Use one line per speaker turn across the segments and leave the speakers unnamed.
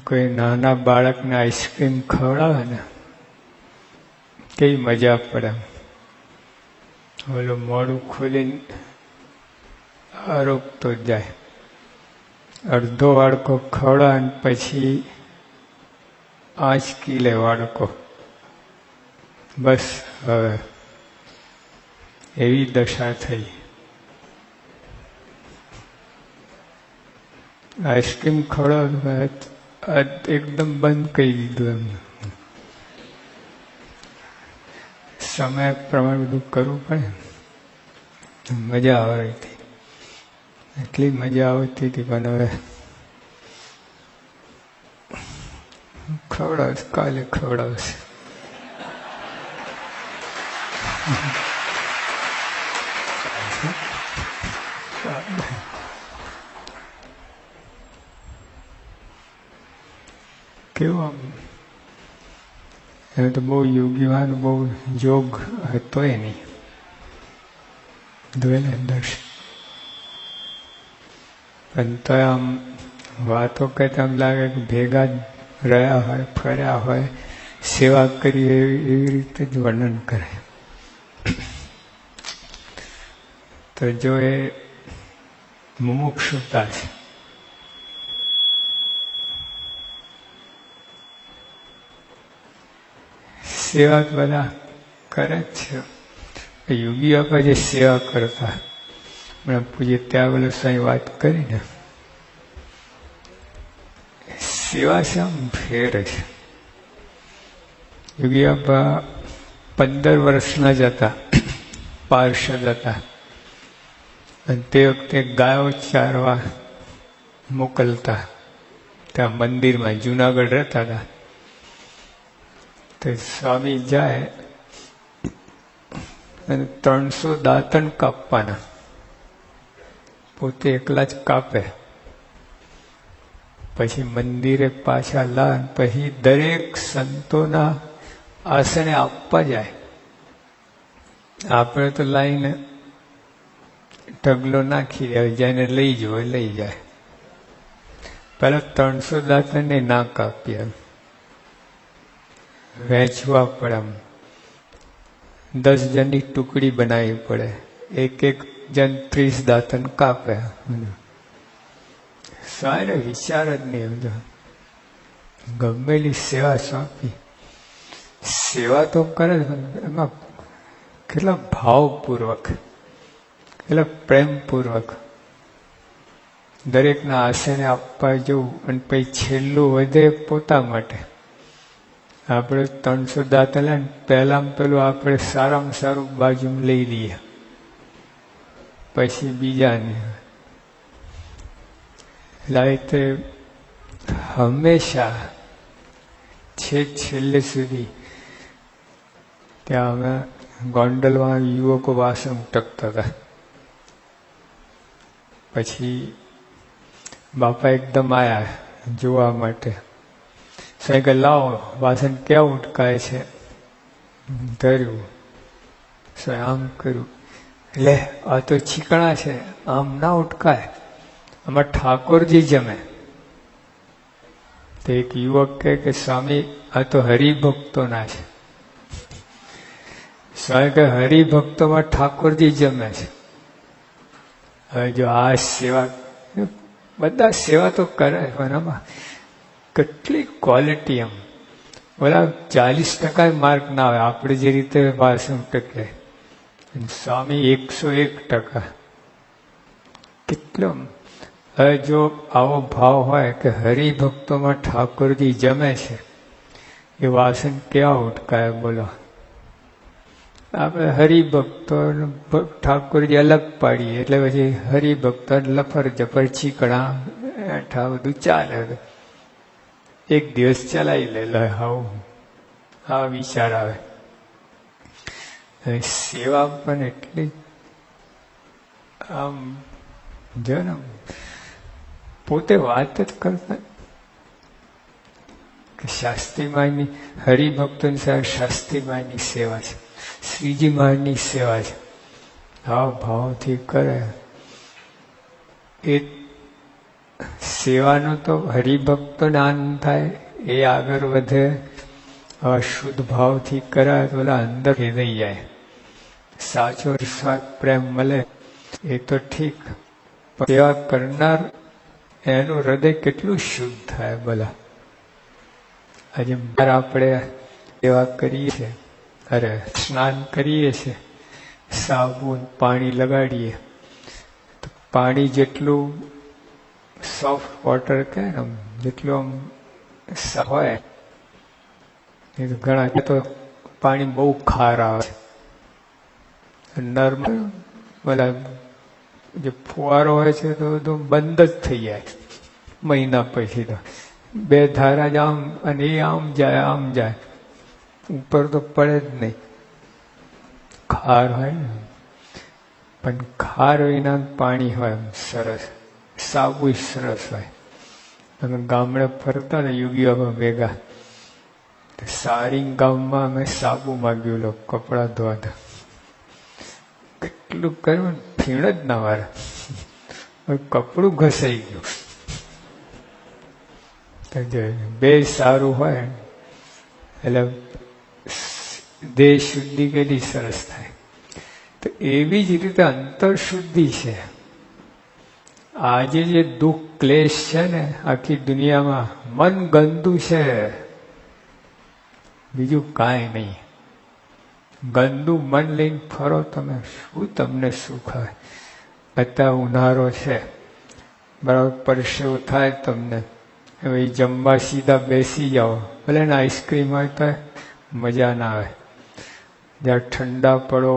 કોઈ નાના બાળકને આઈસ્ક્રીમ ખવડાવે ને કેવી મજા પડે. ઓલું મોડું ખોલીને આરોગતો જાય. અડધો વાડકો ખવડાવે ને પછી આંચકી લે વાડકો. બસ હવે એવી દશા થઈ. આઈસ્ક્રીમ ખવડાવવા એકદમ બંધ કરી દીધું. એમ સમય પ્રમાણે બધું કરવું પડે. મજા આવે હતી, એટલી મજા આવતી હતી. પણ હવે ખવડાવશે, કાલે ખવડાવશે. કેવું આમ એ તો બહુ યોગીવાન, બહુ યોગ હતો એ નહીં દ્વેલે દર્શન. પણ તો આમ વાતો કરતા આમ લાગે કે ભેગા જ રહ્યા હોય, ફર્યા હોય, સેવા કરી એવી રીતે જ વર્ણન કરે. તો જો એ મુમુક્ષુતા છે. સેવા બધા કરે જ છે. યોગી બાપા જે સેવા કરતા, હમણાં પૂજ્ય ત્યાગલ સ્વામી વાત કરી ને, સેવા છે આમ ફેર છે. યોગી બાપા 15 વર્ષના જ હતા, પાર્ષદ હતા. અને તે વખતે ગાયો ચારવા મોકલતા ત્યાં મંદિરમાં. જુનાગઢ રહેતા હતા. તો સ્વામી જાય અને 300 દાંતણ કાપવાના, પોતે એકલા જ કાપે. પછી મંદિરે પાછા લા, પછી દરેક સંતોના આસને આપવા જાય. આપણે તો લાઈને ઢગલો નાખી દે, જેને લઈ જવો લઈ જાય. પેલા 300 દાંતણને ના કાપીએ, વહેંચવા પડે. આમ 10 જણની ટુકડી બનાવવી પડે. એક જણ 30 દાંતણ કાપે. સારે વિચાર જ નહીં. ગમેલી સેવા સોંપી, સેવા તો કરે એમાં કેટલા ભાવપૂર્વક, કેટલા પ્રેમપૂર્વક દરેકના આસને આપવા જવું. અને પછી છેલ્લું વધે પોતા માટે. આપણે 300 દાંતણ લે, પહેલામાં પેલું આપણે સારામાં સારું બાજુમાં લઈ લઈએ, પછી બીજાને લાઈતે. હંમેશા છેલ્લે સુધી ત્યાં અમે ગોંડલમાં યુવકો વાસણ ટકતા હતા. પછી બાપા એકદમ આયા જોવા માટે. સાહેબ લાવો વાસણ ક્યાં ઉટકાય છે. ધર્યું, આમ કર્યું, લે આ તો ચીકણા છે, આમ ના ઉટકાય, આમાં ઠાકોરજી જમે. તો એક યુવક કહે કે સ્વામી આ તો હરિભક્તોના છે. સ્વામી કહે હરિભક્તોમાં ઠાકોરજી જમે છે. હવે જો આ સેવા, બધા સેવા તો કરે પણ આમાં કેટલી ક્વોલિટી. એમ ઓલા 40% માર્ક ના આવે, આપણે જે રીતે વાસણ ટકે. સ્વામી 101%. કેટલો. હવે જો આવો ભાવ હોય કે હરિભક્તોમાં ઠાકોરજી જમે છે, એ વાસણ ક્યાં ઉટકાય બોલો. આપણે હરિભક્તો ઠાકોરજી અલગ પાડીએ એટલે પછી હરિભક્તો લફર જફર ચીકણા એઠા બધું ચાલે. એક દિવસ ચલાવી લે. આવું આ વિચાર આવે. સેવા પણ એટલી આમ જો ને, પોતે વાત જ કરતા કે શાસ્ત્રીમાની, હરિભક્તોની સાથે શાસ્ત્રીમાની સેવા છે, શ્રીજી મહારાજની સેવા છે. ભાવ ભાવથી કરે એ સેવાનો તો હરિભક્તોને આનંદ થાય, એ આગળ વધે. હવે શુદ્ધ ભાવથી કરાય તો ઓલા અંદર ખેદાઈ જાય, સાચો નિસ્વાર્થ પ્રેમ મળે એ તો ઠીક. સેવા કરનાર એનું હૃદય કેટલું શુદ્ધ થાય બોલા. આજે આપણે સેવા કરીએ છીએ, અરે સ્નાન કરીએ છીએ, સાબુન પાણી લગાડીએ તો પાણી જેટલું સોફ્ટ વોટર કહે ને જેટલું આમ હોય એ તો ઘણા તો પાણી બહુ ખાર આવે છે. નર્મલ બોલા જે ફુવારો હોય છે તો બધું બંધ જ થઈ જાય મહિના પછી. તો બે ધારા જ આમ અને એ આમ જાય આમ જાય, ઉપર તો પડે જ નહીં. ખાર હોય ને, પણ ખાર વિના પાણી હોય સરસ, સાબુ સરસ હોય. અમે ગામડે ફરતા ને યુગીઓ ભેગા, સારી ગામમાં અમે સાબુ માગ્યું લો કપડાં ધોવા. કેટલું કર્યું ફીણ જ ના વારે, કપડું ઘસાઈ ગયું. બે સારું હોય એટલે દેહ શુદ્ધિ કેટલી સરસ થાય. તો એવી જ રીતે અંતર શુદ્ધિ છે. આજે જે દુઃખ ક્લેશ છે ને આખી દુનિયામાં, મન ગંદુ છે, બીજું કાંઈ નહીં. ગંદુ મન લઈને ફરો તમે, શું તમને સુખ આવે? અત્યારે ઉનાળો છે, બરાબર પરસેવો થાય તમને, હવે જમવા સીધા બેસી જાઓ, ભલે ને આઈસ્ક્રીમ હોય તો મજા ના આવે. જ્યારે ઠંડા પડો,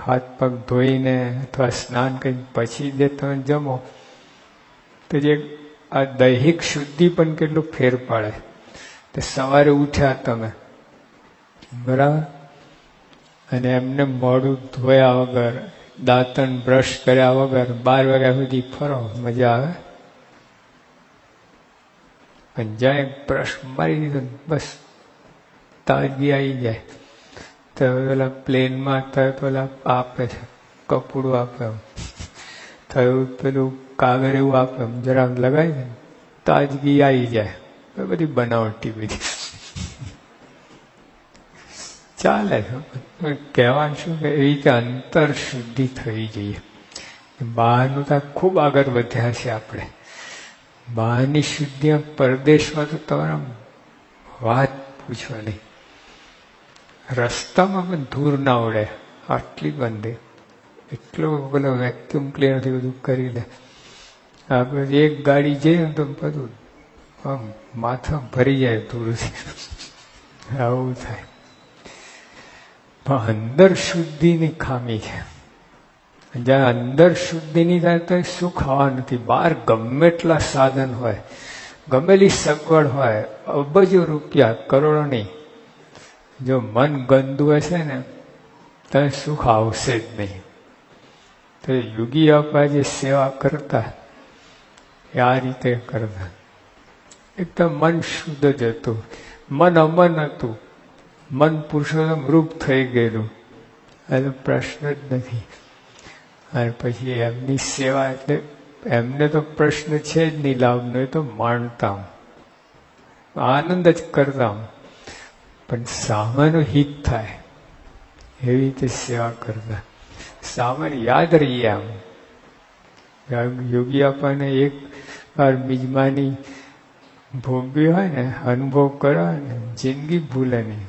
હાથ પગ ધોઈને અથવા સ્નાન કરીને પછી જે તમે જમો તો જે આ દૈહિક શુદ્ધિ પણ કેટલું ફેર પાડે. તો સવારે ઉઠ્યા તમે બરાબર, અને એમને મોઢું ધોયા વગર, દાંતણ બ્રશ કર્યા વગર 12 વાગ્યા સુધી ફરો, મજા આવે? પણ જાય બ્રશ મારી દીધો બસ તાજગી આવી જાય. તો પેલા પ્લેનમાં થયું પેલા આપે છે કપડું આપે, થયું પેલું કાગળ એવું આપે, જરા લગાવી દે તાજગી આવી જાય. બધી બનાવટી બધી ચાલે છે. કહેવાનું શું કે એવી રીતે અંતર શુદ્ધિ થવી જોઈએ. બહારનું તો ખૂબ આગળ વધ્યા છે આપણે. બહારની શુદ્ધિ પરદેશમાં તો તમારા વાત પૂછો નહીં. રસ્તામાં પણ ધૂળ ના ઉડે, આટલી બંધી. એટલો પેલો વેક્યુમ ક્લીનરથી બધું કરી દે. આપણે એક ગાડી જઈએ તો બધું આમ માથા ભરી જાય ધૂળથી. આવું થાય. પણ અંદર શુદ્ધિની ખામી છે. જ્યાં અંદર શુદ્ધિ નહીં થાય તો શું ખાવા નથી. બહાર ગમે એટલા સાધન હોય, ગમેલી સગવડ હોય, અબજો રૂપિયા, કરોડો નહીં, જો મન ગંદુ હશે ને તો સુખ આવશે જ નહીં. તો યોગી આપા જે સેવા કરતા એ આ રીતે કરતા. એકદમ મન શુદ્ધ જ હતું, મન અમન હતું, મન પુરુષોત્તમ રૂપ થઈ ગયેલું, એટલે પ્રશ્ન જ નથી. અને પછી એમની સેવા એટલે એમને તો પ્રશ્ન છે જ નહીં લાભનો, એ તો માણતા, આનંદ જ કરતા, પણ સામાનું હિત થાય એવી રીતે સેવા કરતા. સામાન યાદ રહીએ. આમ યોગી આપણને એક વાર મિજમાની ભોગવી હોય ને, અનુભવ કરો ને, જિંદગી ભૂલે નહીં.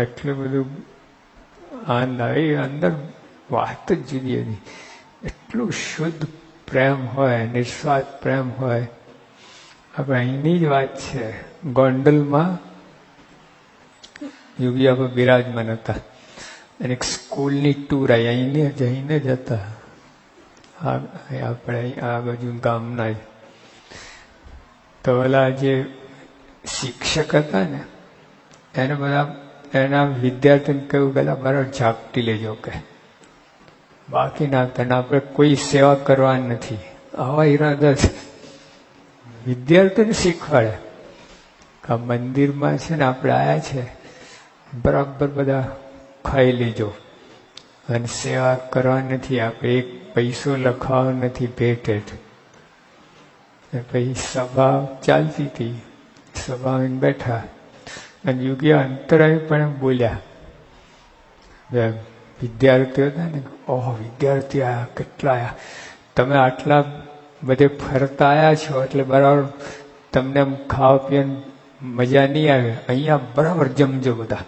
એટલું બધું આનંદ આવે. અંદર વાત જ જુદી હતી. એટલું શુદ્ધ પ્રેમ હોય, નિસ્વાર્થ પ્રેમ હોય. આપણે અહીંની જ વાત છે, ગોંડલમાં યોગી આપણે બિરાજમાન હતા અને એક સ્કૂલની ટૂર આવી, અહીંને જઈને જ હતા. આપણે આ બાજુ ગામના જ. તો ઓલા જે શિક્ષક હતા ને એને બધા એના વિદ્યાર્થીને કહ્યું પેલા બરાબર ઝાપટી લેજો કે બાકી ના તને આપણે કોઈ સેવા કરવા નથી. આવા ઈરાદા છે. વિદ્યાર્થીને શીખવાડે કે આ મંદિરમાં છે ને આપણે આવ્યા છે, બરાબર બધા ખાઈ લેજો અને સેવા કરવા નથી, આપણે એક પૈસો લખાવો નથી ભેટ. પછી સભા ચાલતી હતી, સભામાં બેઠા અને યોગી અંતરાય પણ બોલ્યા. વિદ્યાર્થીઓ હતા ને, ઓહો વિદ્યાર્થી આયા, કેટલા આયા, તમે આટલા બધે ફરતા આવ્યા છો એટલે બરાબર તમને ખાવા પીવાની મજા નહીં આવે, અહીંયા બરાબર જમજો બધા.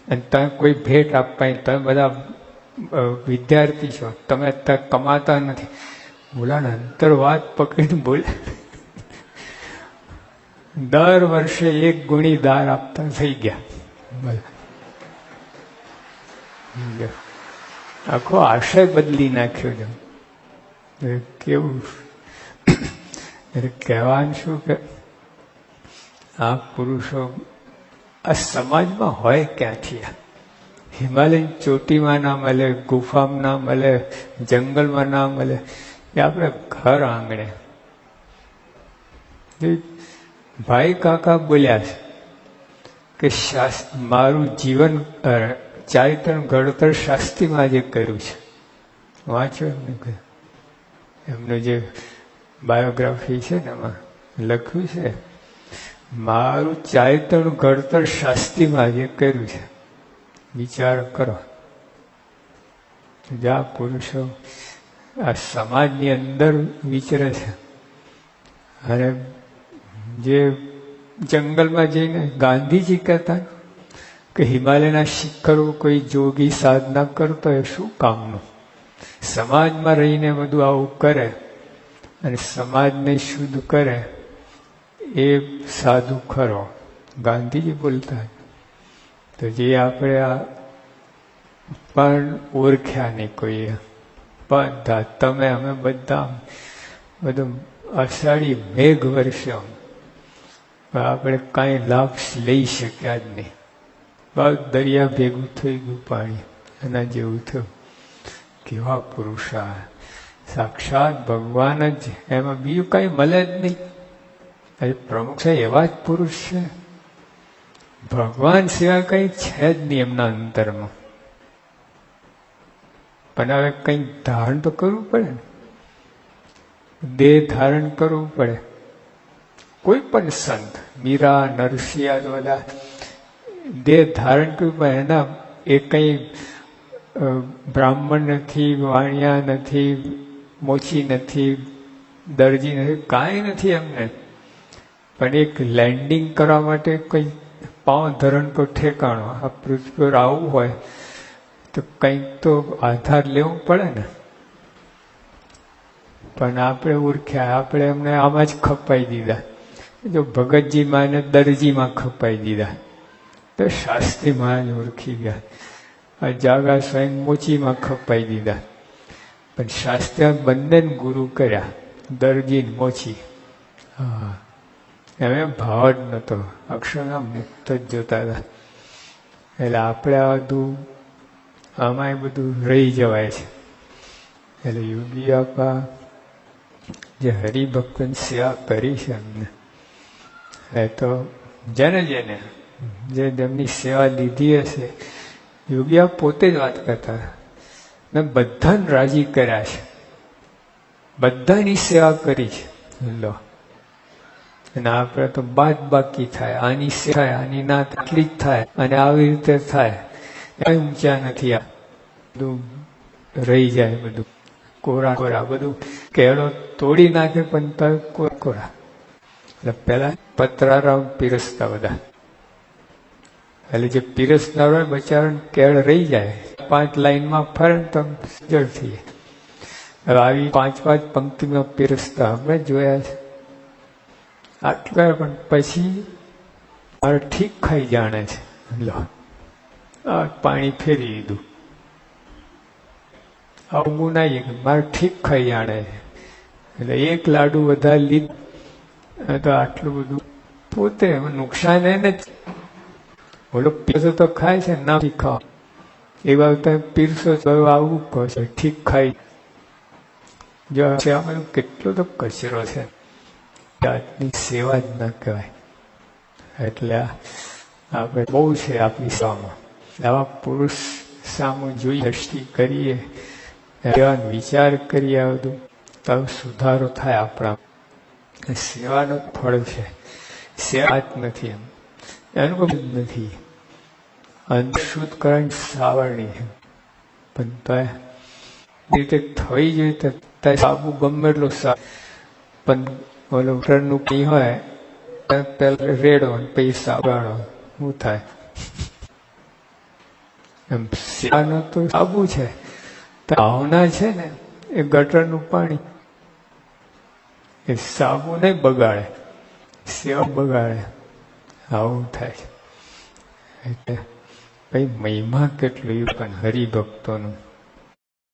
અને તમે કોઈ ભેટ આપવા, તમે બધા વિદ્યાર્થી છો, તમે અત્યારે કમાતા નથી. બોલાને અંતર વાત પકડીને બોલે, દર વર્ષે 1 ગુણી દાર આપતા થઈ ગયા. આખો આશય બદલી નાખ્યો છે. કેવું કહેવાનું શું કે આ પુરુષો આ સમાજમાં હોય ક્યાંથી? હિમાલયની ચોટીમાં ના મળે, ગુફામાં ના મળે, જંગલમાં ના મળે, એ આપણે ઘર આંગણે. ભાઈ કાકા બોલ્યા છે કે મારું જીવન ચારિત્ર ઘડતર શાસ્ત્રીમાં જે કર્યું છે, વાંચો એમને, એમનું જે બાયોગ્રાફી છે ને એમાં લખ્યું છે, મારું ચારિત્ર ઘડતર શાસ્ત્રીમાં જે કર્યું છે. વિચાર કરો, જ્યાં પુરુષો આ સમાજની અંદર વિચરે છે અને જે જંગલમાં જઈને ગાંધીજી કહેતા કે હિમાલયના શિખરો કોઈ જોગી સાધના કરતો હોય, શું કામનું? સમાજમાં રહીને બધું આવું કરે અને સમાજને શુદ્ધ કરે, એ સાધુ ખરો. ગાંધીજી બોલતા. તો જે આપણે આ પણ ઓળખ્યા નહીં કોઈએ, બધા તમે અમે બધા બધું અષાઢી મેઘ વર્ષો, આપણે કાંઈ લાભ લઈ શક્યા જ નહીં. બસ દરિયા ભેગું થઈ ગયું પાણી, એના જેવું થયું. કેવા પુરુષ આ સાક્ષાત ભગવાન જ, એમાં બીજું કઈ મળે જ નહીં. પ્રમુખ સાહેબ એવા જ પુરુષ છે, ભગવાન સિવાય કઈ છે જ નહીં એમના અંતરમાં. પણ હવે કંઈક ધારણ તો કરવું પડે ને, દેહ ધારણ કરવું પડે. કોઈ પણ સંત, મીરા, નરસિંહ, બધા દેહ ધારણ કરવું પડે. એના એ કંઈ બ્રાહ્મણ નથી, વાણિયા નથી, મોચી નથી, દરજી નથી, કાંઈ નથી એમને. પણ એક લેન્ડિંગ કરવા માટે કંઈ પાવ ધરણ તો ઠેકાણો. આ પૃથ્વી પર આવવું હોય તો કંઈક તો આધાર લેવું પડે ને. પણ આપણે ઓળખ્યા, આપણે એમને આમાં જ ખપાઈ દીધા. જો ભગતજીમાં અને દરજીમાં ખપાઈ દીધા, તો શાસ્ત્રીમાં જ ઓળખી ગયા. જાગા સ્વયં મોચીમાં ખપાઈ દીધા. પણ શાસ્ત્રી બંનેને ગુરુ કર્યા, દરજી મોચી. હા, એમ ભાવ જ નહોતો, અક્ષરના મુક્ત જ જોતા હતા. એટલે આપણે આ બધું આમાં બધું રહી જવાય છે. એટલે યોગી આપા જે હરિભક્તની સેવા કરી છે એમને, એ તો જેને જે જેમની સેવા લીધી હશે, યોગી પોતે જ વાત કરતા, મેં બધાને રાજી કર્યા છે, બધાની સેવા કરી છે. લો, અને આપણે તો બાદ બાકી થાય, આની સેવા થાય, આની ના આટલી જ થાય, અને આવી રીતે થાય. કઈ ઊંચા નથી, આ બધું રહી જાય, બધું કોરા કોરા, બધું કેળો તોડી નાખે પણ તો કોરા. એટલે પેલા પતરારામ પીરસતા બધા, એટલે જે પીરસનાર હોય બચારા કેળ રહી જાય. 5 લાઈનમાં ફરે તો જડથી. હવે આવી 5-5 પંક્તિમાં પીરસતા અમે જોયા છે. આટલા પણ પછી મારે ઠીક ખાઈ જાણે છે. લો, આ પાણી ફેરી દીધું, આવું ના મારે ઠીક ખાઈ જાણે છે. એટલે એક લાડુ વધારે લીધું તો આટલું બધું પોતે નુકસાન એને જ. બોલો પીરસો તો ખાય છે, ના ખાવ એવા તમે પીરસો આવું કહો છો ઠીક ખાઈ. જો આમાં કેટલો તો કચરો છે, જાતની સેવા જ ના કહેવાય. એટલે આપણે બહુ છે આપણી સેવામાં. આવા પુરુષ સામુ જોઈ દ્રષ્ટિ કરીએ, વિચાર કરીએ, બધું તો સુધારો થાય આપણા. સેવાનું જ ફળ છે. સેવા જ નથી, એનું કોઈ નથી. અંધશુદ્ધ કરવાની સાવરણી છે, પણ તો રીતે થઈ જોઈએ તો સાબુ ગમે એટલો પણ ઓલો નું પી હોય પેલા રેડો પૈસા ગાળો શું થાય? એમ સેવાનો તો સાબુ છે. ભાવના છે ને એ ગટરનું પાણી, એ સાબુ નહીં બગાડે, સેવા બગાડે. આવું થાય. એટલે ભાઈ મહિમા કેટલી પણ હરિભક્તોનું.